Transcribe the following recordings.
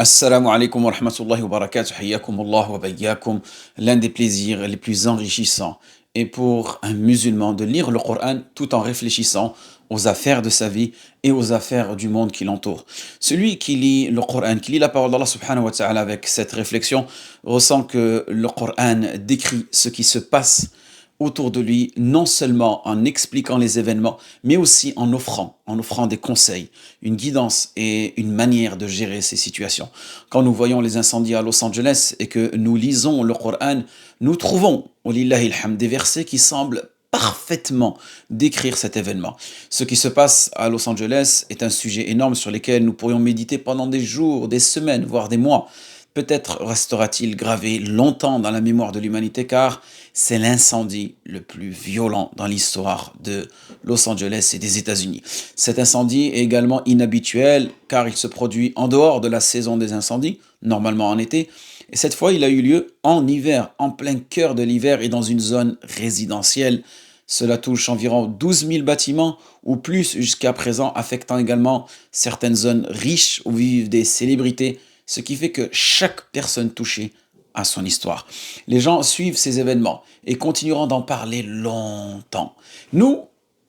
Assalamu alaikum wa rahmatullahi wa barakatuh, hayyakumullah wa bayyakum. L'un des plaisirs les plus enrichissants est pour un musulman de lire le Coran tout en réfléchissant aux affaires de sa vie et aux affaires du monde qui l'entoure. Celui qui lit le Coran, qui lit la parole d'Allah subhanahu wa ta'ala avec cette réflexion, ressent que le Coran décrit ce qui se passe autour de lui, non seulement en expliquant les événements, mais aussi en offrant des conseils, une guidance et une manière de gérer ces situations. Quand nous voyons les incendies à Los Angeles et que nous lisons le Coran, nous trouvons, walillahi alhamd, des versets qui semblent parfaitement décrire cet événement. Ce qui se passe à Los Angeles est un sujet énorme sur lequel nous pourrions méditer pendant des jours, des semaines, voire des mois. Peut-être restera-t-il gravé longtemps dans la mémoire de l'humanité car c'est l'incendie le plus violent dans l'histoire de Los Angeles et des États-Unis. Cet incendie est également inhabituel car il se produit en dehors de la saison des incendies, normalement en été, et cette fois il a eu lieu en hiver, en plein cœur de l'hiver et dans une zone résidentielle. Cela touche environ 12 000 bâtiments ou plus jusqu'à présent, affectant également certaines zones riches où vivent des célébrités, ce qui fait que chaque personne touchée a son histoire. Les gens suivent ces événements et continueront d'en parler longtemps. Nous,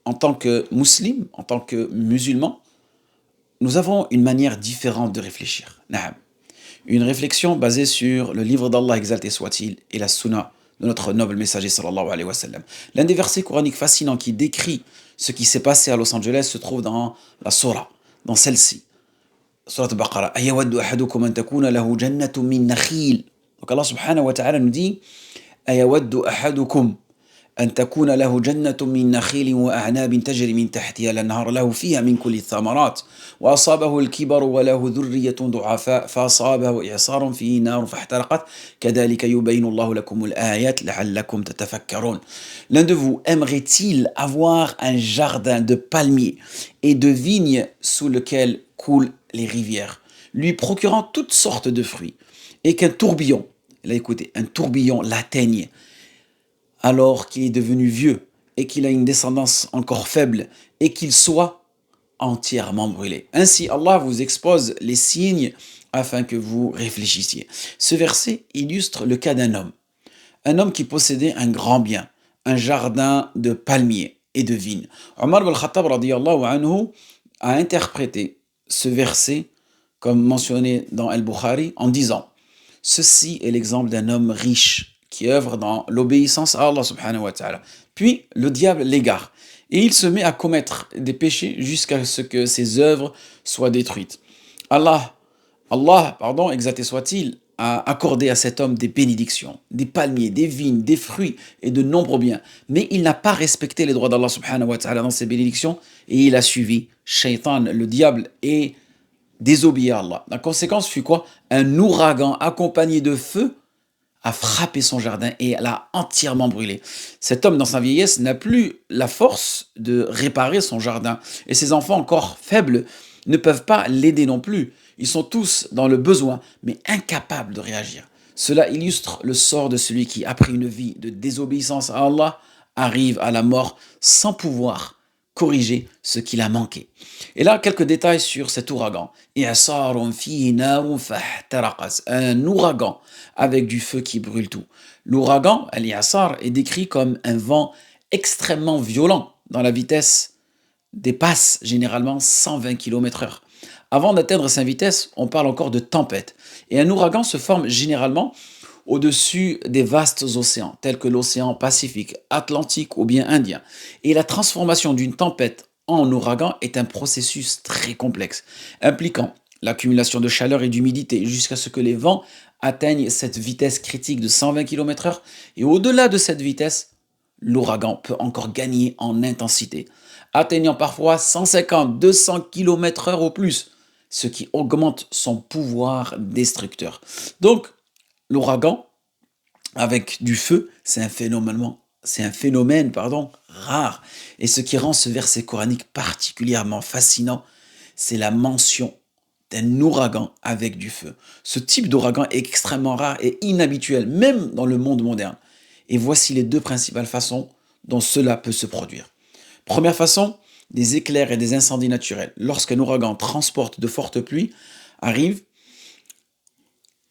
en tant que musulmans, en tant que musulmans, nous avons une manière différente de réfléchir. Naam. Une réflexion basée sur le livre d'Allah exalté soit-il et la sunna de notre noble messager sallallahu alayhi wa sallam. L'un des versets coraniques fascinants qui décrit ce qui s'est passé à Los Angeles se trouve dans la surah, dans celle-ci. Surat al-Baqarah. Ayawaddu ahadukum an takuna lahu jannatun min nakhil. Donc Allah subhanahu wa ta'ala nous dit Ayawaddu ahadukum أن تكون له جنة من نخيل وأعناب تجري من تحتها الأنهار له فيها من كل الثمرات وأصابه الكبر وله ذرية ضعفاء فأصابه إعصار فيه نار فاحترقت كذلك يبين الله لكم الآيات لعلكم تتفكرون. L'un de vous aimerait-il avoir un jardin de palmiers et de vignes sous lequel coulent les rivières, lui procurant toutes sortes de fruits, et qu'un tourbillon, là écoutez, un tourbillon l'atteigne alors qu'il est devenu vieux et qu'il a une descendance encore faible et qu'il soit entièrement brûlé. Ainsi, Allah vous expose les signes afin que vous réfléchissiez. Ce verset illustre le cas un homme qui possédait un grand bien, un jardin de palmiers et de vignes. Omar ibn al-Khattab radiyallahu anhu a interprété ce verset comme mentionné dans Al-Bukhari en disant: ceci est l'exemple d'un homme riche qui œuvre dans l'obéissance à Allah subhanahu wa ta'ala. Puis le diable l'égare et il se met à commettre des péchés jusqu'à ce que ses œuvres soient détruites. Allah, exalté soit-il, a accordé à cet homme des bénédictions, des palmiers, des vignes, des fruits et de nombreux biens. Mais il n'a pas respecté les droits d'Allah subhanahu wa ta'ala dans ces bénédictions et il a suivi Shaitan, le diable, et désobéi à Allah. La conséquence fut quoi? Un ouragan accompagné de feu a frappé son jardin et l'a entièrement brûlé. Cet homme, dans sa vieillesse, n'a plus la force de réparer son jardin. Et ses enfants, encore faibles, ne peuvent pas l'aider non plus. Ils sont tous dans le besoin, mais incapables de réagir. Cela illustre le sort de celui qui, après une vie de désobéissance à Allah, arrive à la mort sans pouvoir corriger ce qu'il a manqué. Et là, quelques détails sur cet ouragan. Un ouragan avec du feu qui brûle tout. L'ouragan, al-Yasar, est décrit comme un vent extrêmement violent dont la vitesse dépasse généralement 120 km/h. Avant d'atteindre sa vitesse, on parle encore de tempête. Et un ouragan se forme généralement au-dessus des vastes océans, tels que l'océan Pacifique, Atlantique ou bien Indien. Et la transformation d'une tempête en ouragan est un processus très complexe, impliquant l'accumulation de chaleur et d'humidité jusqu'à ce que les vents atteignent cette vitesse critique de 120 km/h. Et au-delà de cette vitesse, l'ouragan peut encore gagner en intensité, atteignant parfois 150, 200 km/h au plus, ce qui augmente son pouvoir destructeur. Donc, l'ouragan, avec du feu, c'est un phénomène rare. Et ce qui rend ce verset coranique particulièrement fascinant, c'est la mention d'un ouragan avec du feu. Ce type d'ouragan est extrêmement rare et inhabituel, même dans le monde moderne. Et voici les deux principales façons dont cela peut se produire. Première façon, des éclairs et des incendies naturels. Lorsqu'un ouragan transporte de fortes pluies, arrive,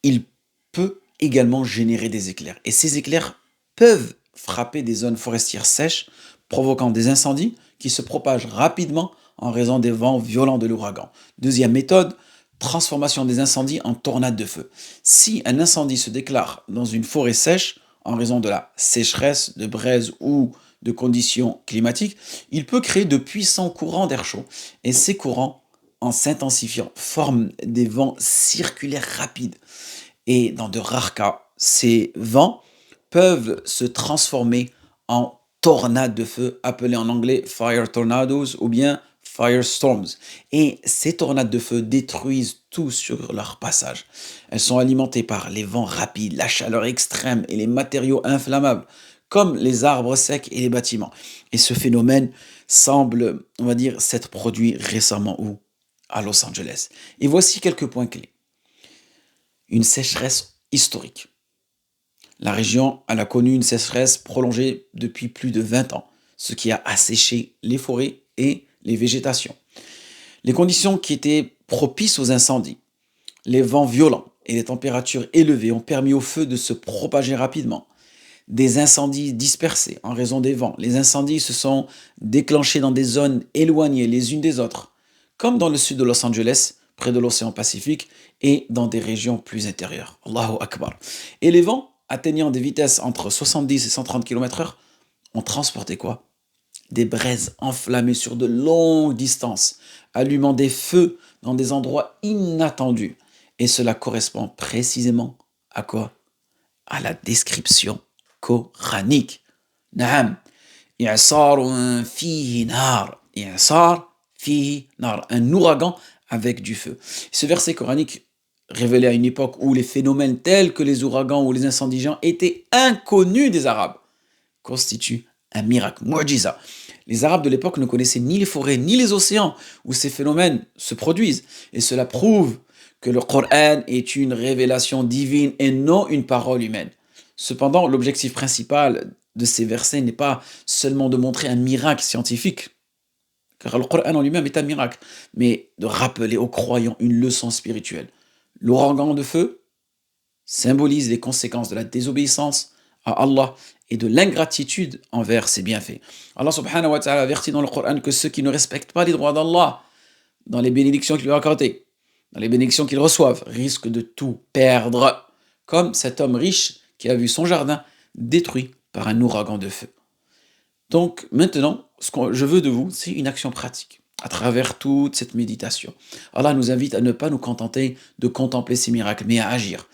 il peut également générer des éclairs. Et ces éclairs peuvent frapper des zones forestières sèches, provoquant des incendies qui se propagent rapidement en raison des vents violents de l'ouragan. Deuxième méthode, transformation des incendies en tornades de feu. Si un incendie se déclare dans une forêt sèche, en raison de la sécheresse, de braise ou de conditions climatiques, il peut créer de puissants courants d'air chaud. Et ces courants, en s'intensifiant, forment des vents circulaires rapides. Et dans de rares cas, ces vents peuvent se transformer en tornades de feu, appelées en anglais fire tornadoes ou bien firestorms. Et ces tornades de feu détruisent tout sur leur passage. Elles sont alimentées par les vents rapides, la chaleur extrême et les matériaux inflammables, comme les arbres secs et les bâtiments. Et ce phénomène semble, on va dire, s'être produit récemment où? À Los Angeles. Et voici quelques points clés. Une sécheresse historique. La région elle a connu une sécheresse prolongée depuis plus de 20 ans, ce qui a asséché les forêts et les végétations. Les conditions qui étaient propices aux incendies, les vents violents et les températures élevées ont permis au feu de se propager rapidement. Des incendies dispersés en raison des vents. Les incendies se sont déclenchés dans des zones éloignées les unes des autres, comme dans le sud de Los Angeles, près de l'océan Pacifique, et dans des régions plus intérieures. Allahu Akbar. Et les vents, atteignant des vitesses entre 70 et 130 km/h, ont transporté quoi? Des braises enflammées sur de longues distances, allumant des feux dans des endroits inattendus. Et cela correspond précisément à quoi? À la description coranique. Naam. إعصار فيه نار. إعصار فيه نار. Un ouragan avec du feu. Ce verset coranique, révélé à une époque où les phénomènes tels que les ouragans ou les incendies géants étaient inconnus des Arabes, constitue un miracle, mu'jiza. Les Arabes de l'époque ne connaissaient ni les forêts ni les océans où ces phénomènes se produisent. Et cela prouve que le Coran est une révélation divine et non une parole humaine. Cependant, l'objectif principal de ces versets n'est pas seulement de montrer un miracle scientifique, car le Coran en lui-même est un miracle, mais de rappeler aux croyants une leçon spirituelle. L'ouragan de feu symbolise les conséquences de la désobéissance à Allah et de l'ingratitude envers ses bienfaits. Allah subhanahu wa ta'ala avertit dans le Coran que ceux qui ne respectent pas les droits d'Allah, dans les bénédictions qu'il lui a accordées, dans les bénédictions qu'ils reçoivent, risquent de tout perdre, comme cet homme riche qui a vu son jardin détruit par un ouragan de feu. Donc maintenant, ce que je veux de vous, c'est une action pratique à travers toute cette méditation. Allah nous invite à ne pas nous contenter de contempler ces miracles, mais à agir.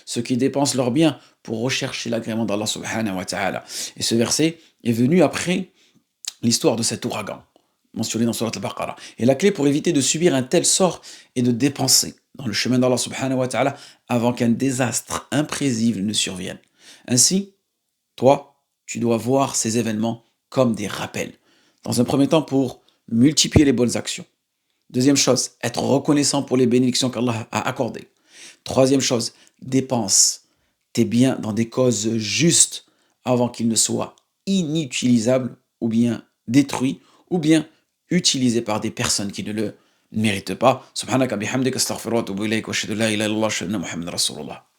Ceux qui dépensent leurs biens pour rechercher l'agrément d'Allah subhanahu wa ta'ala. Et ce verset est venu après l'histoire de cet ouragan, mentionné dans Surat al-Baqarah. Et la clé pour éviter de subir un tel sort est de dépenser dans le chemin d'Allah subhanahu wa ta'ala avant qu'un désastre imprévisible ne survienne. Ainsi, toi, tu dois voir ces événements comme des rappels. Dans un premier temps, pour multiplier les bonnes actions. Deuxième chose, être reconnaissant pour les bénédictions qu'Allah a accordées. Troisième chose, dépense tes biens dans des causes justes avant qu'ils ne soient inutilisables ou bien détruits ou bien utilisés par des personnes qui ne le méritent pas. Subhanaka bihamdika astaghfiruka wa atubu ilayk wa ashhadu an la ilaha illallah wa ashhadu anna Muhammadan rasulullah.